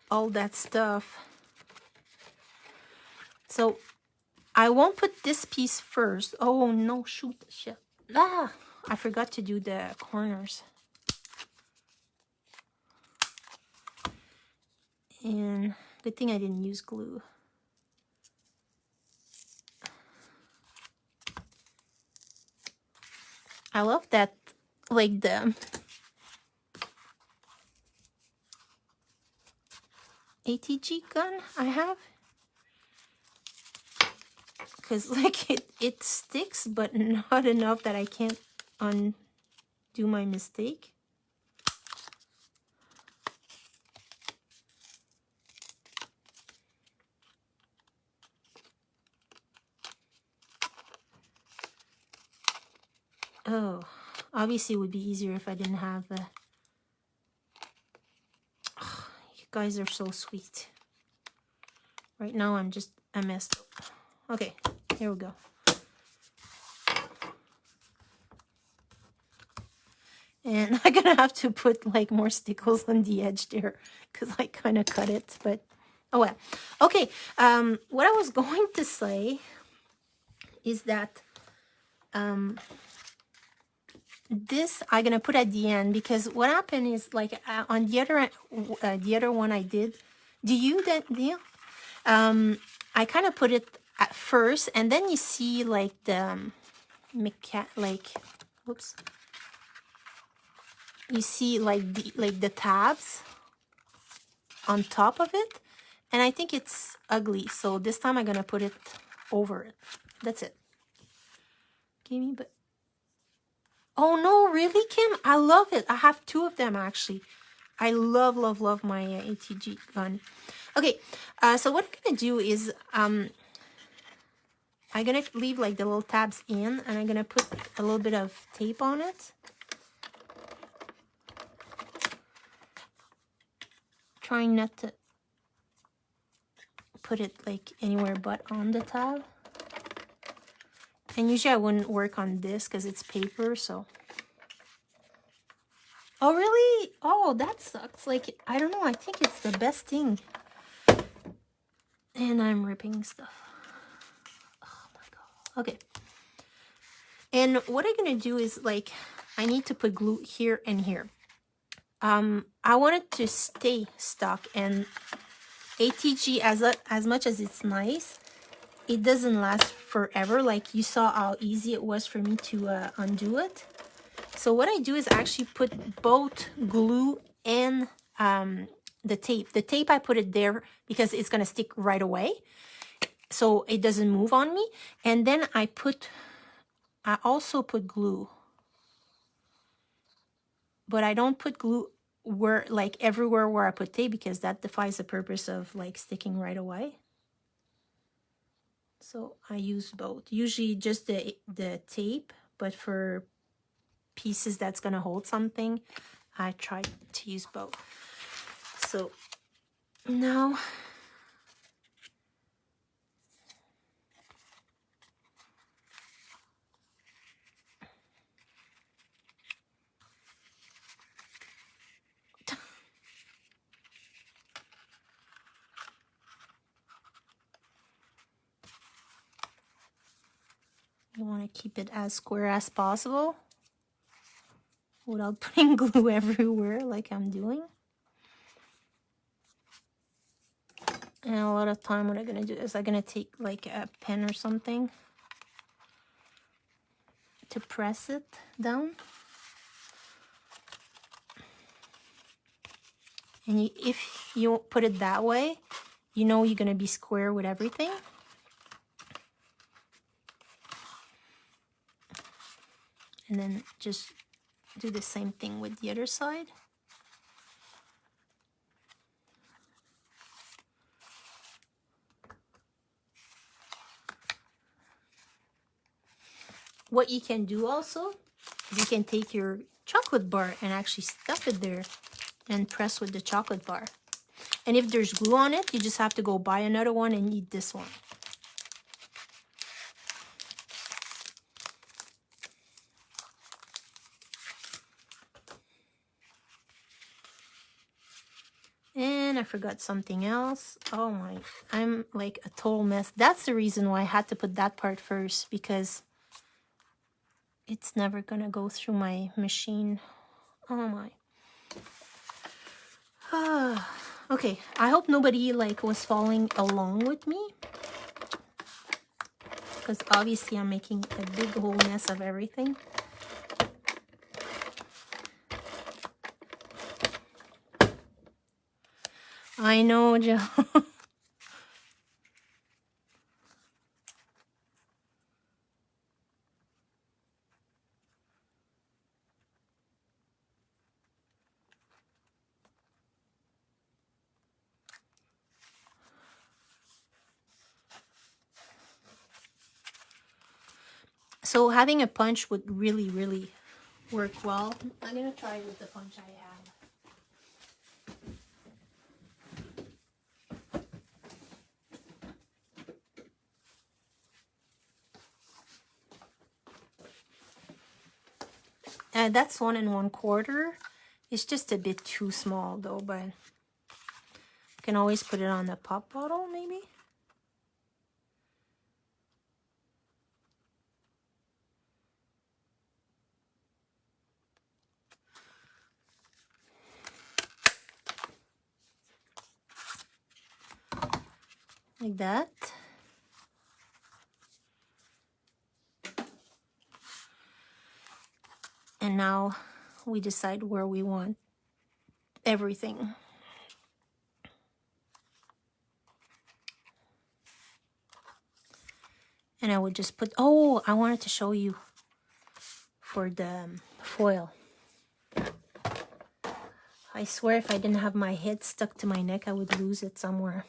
all that stuff. So I won't put this piece first. Oh no, shoot, shit. Ah, I forgot to do the corners. And good thing I didn't use glue. I love that, like the ATG gun I have. Because like it sticks, but not enough that I can't undo my mistake. Oh, obviously it would be easier if I didn't have the... Oh, you guys are so sweet. Right now I'm messed up. Okay, here we go. And I'm gonna have to put like more stickles on the edge there because I kind of cut it, but oh well. Okay, what I was going to say is that this I'm gonna put at the end, because what happened is like on the other one I did. Do you that deal? I kind of put it at first, and then you see like the whoops. You see like the tabs on top of it, and I think it's ugly. So this time I'm gonna put it over it. That's it. Give me, but oh no, really, Kim? I love it. I have two of them actually. I love my ATG gun. Okay, so what I'm gonna do is I'm gonna leave like the little tabs in, and I'm gonna put a little bit of tape on it. Trying not to put it like anywhere but on the tab. And usually I wouldn't work on this because it's paper, so. Oh really? Oh, that sucks. Like, I don't know, I think it's the best thing. And I'm ripping stuff. Oh my god. Okay. And what I'm gonna do is like, I need to put glue here and here. I want it to stay stuck, and ATG, as much as it's nice, it doesn't last forever. Like you saw how easy it was for me to undo it. So what I do is actually put both glue and the tape. The tape, I put it there because it's gonna stick right away, so it doesn't move on me. And then I also put glue, but I don't put glue where like everywhere where I put tape, because that defies the purpose of like sticking right away. So I use both. Usually just the tape, but for pieces that's gonna hold something, I try to use both. So now you want to keep it as square as possible without putting glue everywhere like I'm doing. And a lot of time what I'm gonna do is I'm gonna take like a pen or something to press it down. And if you put it that way, you know you're gonna be square with everything. And then just do the same thing with the other side. What you can do also is you can take your chocolate bar and actually stuff it there and press with the chocolate bar. And if there's glue on it, you just have to go buy another one and eat this one. And And I forgot something else. Oh my, I'm like a total mess. That's the reason why I had to put that part first, because it's never gonna go through my machine. Oh my. Okay, I hope nobody like was following along with me, because obviously I'm making a big whole mess of everything. I know, Joe. So having a punch would really, really work well. I'm gonna try with the punch I have. That's 1 1/4. It's just a bit too small though, but you can always put it on the pop bottle maybe. Like that. And now we decide where we want everything. And I would just put, oh, I wanted to show you for the foil. I swear if I didn't have my head stuck to my neck, I would lose it somewhere.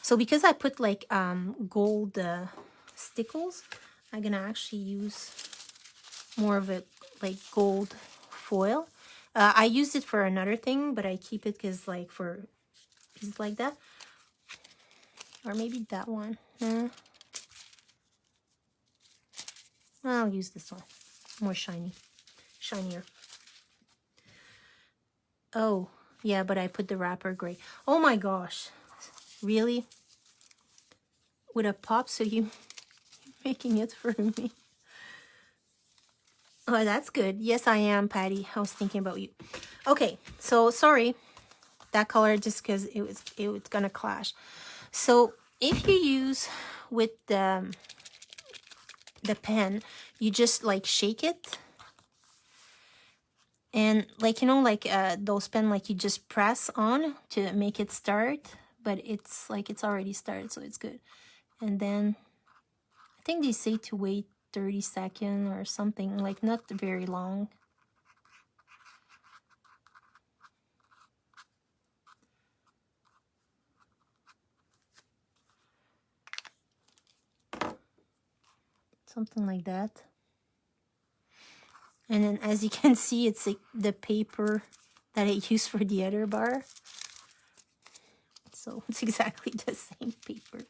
So because I put like gold stickles, I'm gonna actually use more of a like gold foil. I used it for another thing, but I keep it because like for pieces like that. Or maybe that one. I'll use this one. More shinier. Oh, yeah, but I put the wrapper gray. Oh my gosh. Really? With a pop, so you making it for me. Oh, that's good. Yes, I am, Patty. I was thinking about you. Okay, so sorry. That color just because it was gonna clash. So if you use with the pen, you just like shake it. And like, you know, like those pen, like you just press on to make it start, but it's like it's already started, so it's good. And then I think they say to wait 30 seconds or something, like not very long. Something like that. And then as you can see, it's like the paper that I used for the other bar. So it's exactly the same paper.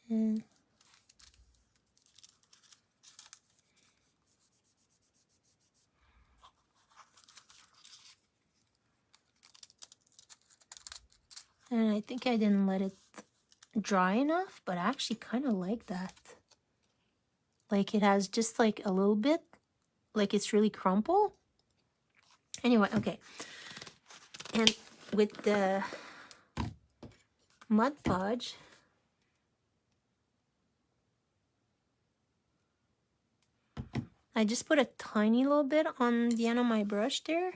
And I think I didn't let it dry enough, but I actually kind of like that. Like it has just like a little bit, like it's really crumpled. Anyway, okay. And with the Mod Podge, I just put a tiny little bit on the end of my brush there.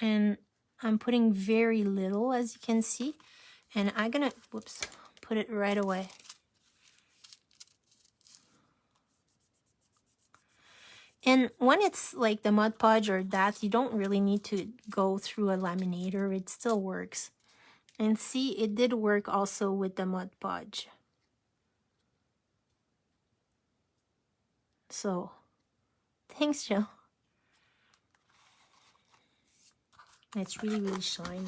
And I'm putting very little, as you can see. And I'm gonna, whoops, put it right away. And when it's like the Mod Podge or that, you don't really need to go through a laminator. It still works. And see, it did work also with the Mod Podge. So, thanks, Jill. It's really, really shiny.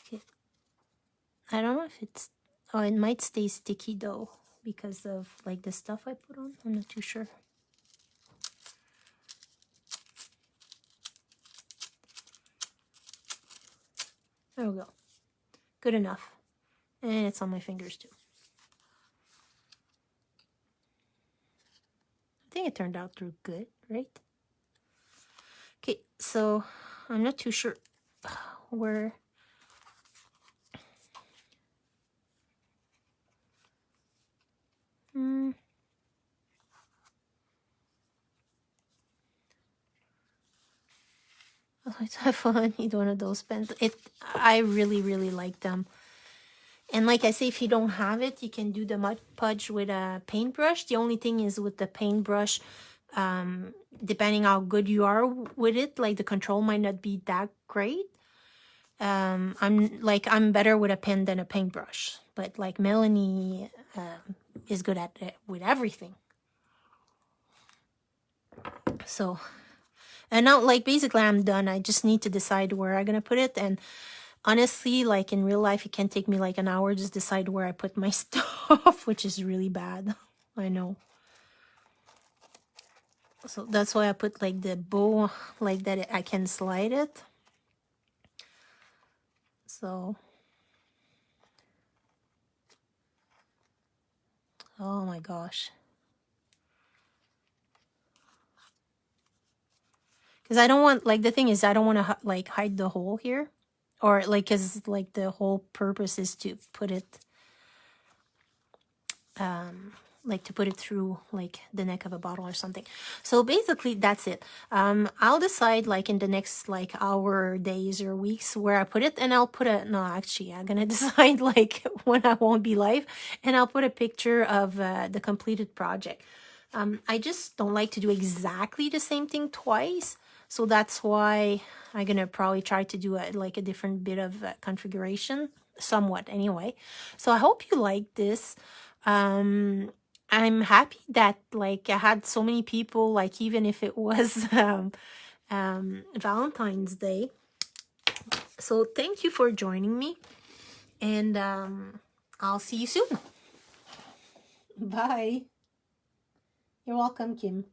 Okay. I don't know if it's, oh, it might stay sticky though because of like the stuff I put on. I'm not too sure. There we go. Good enough. And it's on my fingers too. I think it turned out through good, right? Okay, so I'm not too sure where. I need one of those pens. I really, really like them. And like I say, if you don't have it, you can do the Mud Pudge with a paintbrush. The only thing is with the paintbrush, depending how good you are with it, like the control might not be that great. I'm better with a pen than a paintbrush. But like Melanie is good at it with everything. So, and now like basically I'm done. I just need to decide where I'm gonna put it. And honestly, like in real life, it can take me like an hour just decide where I put my stuff, which is really bad. I know. So that's why I put like the bow like that I can slide it. So, oh my gosh. Because I don't want, like the thing is I don't want to like hide the hole here. Or like, because like the whole purpose is to put it, like to put it through like the neck of a bottle or something. So basically that's it. I'll decide like in the next like hour, days or weeks where I put it, and I'll put a, no, actually I'm gonna decide like when I won't be live, and I'll put a picture of the completed project. I just don't like to do exactly the same thing twice. So that's why I'm gonna probably try to do like a different bit of configuration, somewhat anyway. So I hope you like this. I'm happy that like I had so many people, like even if it was Valentine's Day. So thank you for joining me, and I'll see you soon. Bye. You're welcome, Kim.